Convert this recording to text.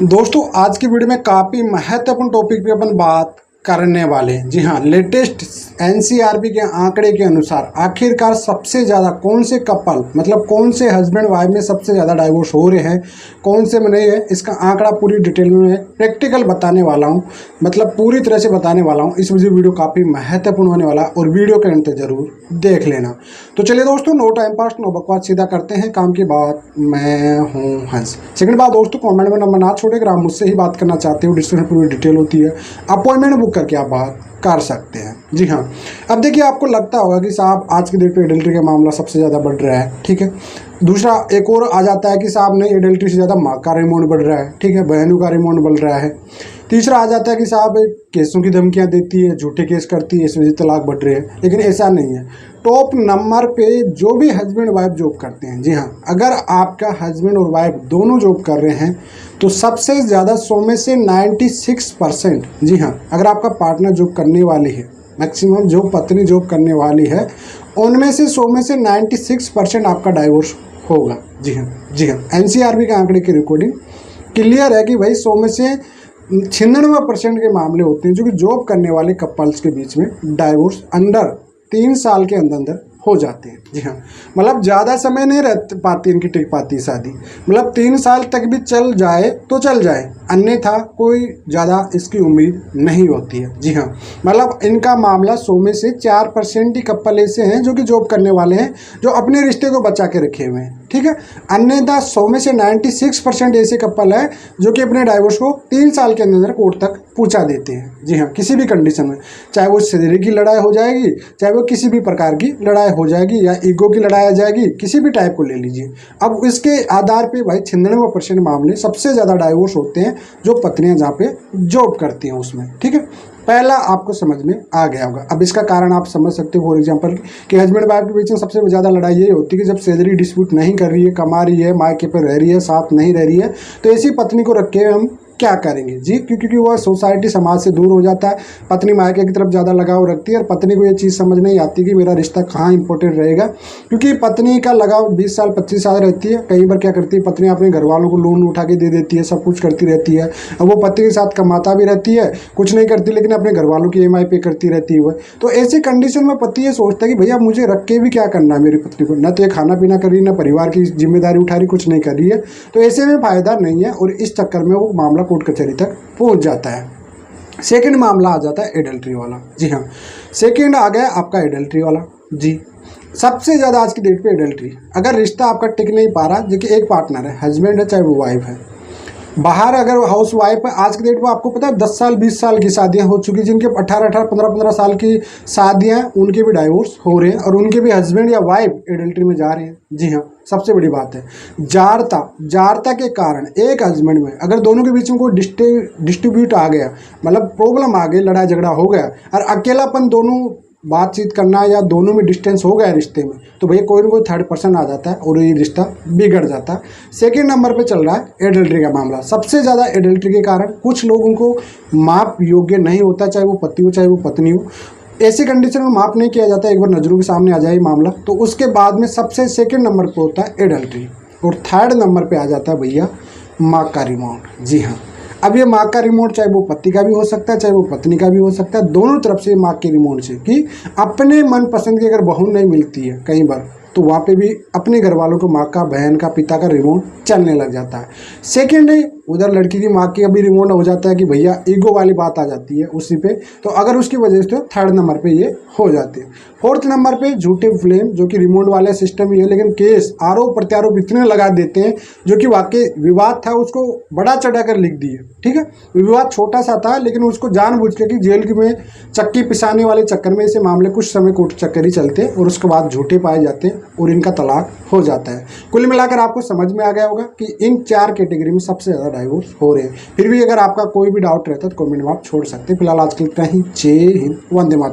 दोस्तों आज की वीडियो में काफ़ी महत्वपूर्ण टॉपिक पे अपन बात करने वाले हैं। जी हाँ, लेटेस्ट एनसीआरबी के आंकड़े के अनुसार आखिरकार सबसे ज़्यादा कौन से कपल मतलब कौन से हस्बैंड वाइफ में सबसे ज़्यादा डाइवोर्स हो रहे हैं, कौन से में नहीं है, इसका आंकड़ा पूरी डिटेल में प्रैक्टिकल बताने वाला हूँ, मतलब पूरी तरह से बताने वाला हूँ। इस वीडियो काफ़ी महत्वपूर्ण होने वाला है और वीडियो के अंत जरूर देख लेना। तो चलिए दोस्तों, नो टाइम पास नो बकवास, सीधा करते हैं काम की बात। मैं हूँ हंस। सेकंड बात दोस्तों, कमेंट में नंबर ना छोड़े, अगर आप मुझसे ही बात करना चाहते हो, डिस्क्रिप्शन पूरी डिटेल होती है, अपॉइंटमेंट बुक करके आप बात कर सकते हैं। जी हाँ, अब देखिए आपको लगता होगा कि साहब आज की डेट पे एडल्ट्री का मामला सबसे ज़्यादा बढ़ रहा है, ठीक है। दूसरा एक और आ जाता है कि साहब नहीं, एडल्ट्री से ज़्यादा माँ का रिमांड बढ़ रहा है, ठीक है, बहनों का रिमांड बढ़ रहा है। तीसरा आ जाता है कि साहब केसों की धमकियाँ देती है, झूठे केस करती है, इस वजह से तलाक बढ़ रही है। लेकिन ऐसा नहीं है। टॉप नंबर पे जो भी हस्बैंड वाइफ जॉब करते हैं, जी हाँ, अगर आपका हस्बैंड और वाइफ दोनों जॉब कर रहे हैं तो सबसे ज़्यादा 100 में से 96%, जी हाँ, अगर आपका पार्टनर जॉब करने वाली है, मैक्सिमम जो पत्नी जॉब करने वाली है, उनमें से 100 में से 96% आपका डाइवोर्स होगा। जी हाँ, जी हाँ, एनसीआरबी के आंकड़े की रिकॉर्डिंग क्लियर है कि भाई 100 में से 96% के मामले होते हैं जो कि जॉब करने वाले कपल्स के बीच में डाइवोर्स अंडर 3 साल के अंदर हो जाते हैं। जी हाँ, मतलब ज़्यादा समय नहीं रह पाती इनकी, टिक पाती शादी, मतलब 3 साल तक भी चल जाए तो चल जाए, अन्यथा कोई ज़्यादा इसकी उम्मीद नहीं होती है। जी हाँ, मतलब इनका मामला 100 में से 4% ही कपल ऐसे हैं जो कि जॉब करने वाले हैं, जो अपने रिश्ते को बचा के रखे हुए हैं, ठीक है। अन्यथा 100 में से 96% ऐसे कपल है जो कि अपने डाइवोर्स को 3 साल के अंदर कोर्ट तक पहुंचा देते हैं। जी हाँ, किसी भी कंडीशन में, चाहे वो सैलरी की लड़ाई हो जाएगी, चाहे वो किसी भी प्रकार की लड़ाई हो जाएगी, या ईगो की लड़ाई आ जाएगी, किसी भी टाइप को ले लीजिए। अब इसके आधार पे भाई 96% मामले सबसे ज़्यादा डाइवोर्स होते हैं जो पत्नियां जहाँ पे जॉब करती हैं उसमें, ठीक है। पहला आपको समझ में आ गया होगा। अब इसका कारण आप समझ सकते हो, फॉर एग्जांपल कि हस्बैंड वाइफ के बीच में सबसे ज़्यादा लड़ाई यही होती है कि जब सैलरी डिस्प्यूट नहीं कर रही है, कमा रही है, मायके पर रह रही है, साथ नहीं रह रही है, तो ऐसी पत्नी को रख के हम क्या करेंगे जी, क्योंकि वह सोसाइटी समाज से दूर हो जाता है, पत्नी मायके की तरफ ज़्यादा लगाव रखती है और पत्नी को ये चीज़ समझ नहीं आती कि मेरा रिश्ता कहाँ इंपॉर्टेंट रहेगा, क्योंकि पत्नी का लगाव 20 साल 25 साल रहती है। कई बार क्या करती है पत्नी, अपने घर वालों को लोन उठा के दे देती है, सब कुछ करती रहती है। अब वो पति के साथ कमाता भी रहती है, कुछ नहीं करती, लेकिन अपने घर वालों की EMI पे करती रहती है। तो ऐसी कंडीशन में पति ये सोचता है कि भैया मुझे रख के भी क्या करना है, मेरी पत्नी को ना तो ये खाना पीना कर रही, ना परिवार की जिम्मेदारी उठा रही, कुछ नहीं कर रही है, तो ऐसे में फ़ायदा नहीं है और इस चक्कर में वो मामला कोर्ट कचहरी तक पहुंच जाता है। सेकंड मामला आ जाता है एडल्ट्री वाला। जी हाँ, सेकंड आ गया आपका एडल्ट्री वाला। जी, सबसे ज़्यादा आज की डेट पे एडल्ट्री, अगर रिश्ता आपका टिक नहीं पा रहा, जो कि एक पार्टनर है, हस्बैंड है चाहे वो वाइफ है, बाहर अगर हाउस वाइफ है, आज की डेट में आपको पता है 10 साल 20 साल की शादियां हो चुकी, जिनके 18 15 साल की शादियां, उनके भी डाइवोर्स हो रहे हैं और उनके भी हस्बैंड या वाइफ एडल्ट्री में जा रहे हैं। जी हाँ, सबसे बड़ी बात है जारता के कारण एक हस्बैंड में अगर दोनों के बीच में कोई डिस्ट्रीब्यूट आ गया, मतलब प्रॉब्लम आ गई, लड़ाई झगड़ा हो गया और अकेलापन दोनों बातचीत करना या दोनों में डिस्टेंस हो गया रिश्ते में, तो भैया कोई ना कोई थर्ड पर्सन आ जाता है और ये रिश्ता बिगड़ जाता है। सेकेंड नंबर पे चल रहा है एडल्ट्री का मामला। सबसे ज़्यादा एडल्ट्री के कारण कुछ लोगों को माप योग्य नहीं होता, चाहे वो पति हो चाहे वो पत्नी हो, ऐसी कंडीशन में माफ नहीं किया जाता, एक बार नज़रों के सामने आ जाए मामला, तो उसके बाद में सबसे सेकंड नंबर पे होता है एडल्ट्री और थर्ड नंबर पे आ जाता है भैया माँ का रिमांड। जी हाँ, अब ये माँ का रिमोट चाहे वो पति का भी हो सकता है, चाहे वो पत्नी का भी हो सकता है, दोनों तरफ से माँ के रिमोट से कि अपने मनपसंद की अगर बहू नहीं मिलती है कई बार, तो वहाँ पे भी अपने घर वालों को माँ का, बहन का, पिता का रिमोट चलने लग जाता है। सेकेंड है उधर लड़की की माँ की अभी रिमोट हो जाता है कि भैया ईगो वाली बात आ जाती है उसी पे, तो अगर उसकी वजह से तो थर्ड नंबर पे ये हो जाते हैं। फोर्थ नंबर पे झूठे फ्लेम, जो कि रिमोट वाले सिस्टम ही है, लेकिन केस आरोप प्रत्यारोप इतने लगा देते हैं जो कि वाकई विवाद था उसको बड़ा चढ़ा कर लिख दिए, ठीक है। विवाद छोटा सा था लेकिन उसको जानबूझ के कि जेल में चक्की पिसाने वाले चक्कर में ऐसे मामले कुछ समय कोर्ट चक्कर ही चलते हैं और उसके बाद झूठे पाए जाते हैं और इनका तलाक हो जाता है। कुल मिलाकर आपको समझ में आ गया होगा कि इन 4 कैटेगरी में सबसे ज़्यादा डाइवोर्स हो रहे हैं। फिर भी अगर आपका कोई भी डाउट रहता है तो कमेंट में आप छोड़ सकते हैं। फिलहाल आज के लिए इतना ही। जय हिंद, वंदे मातरम।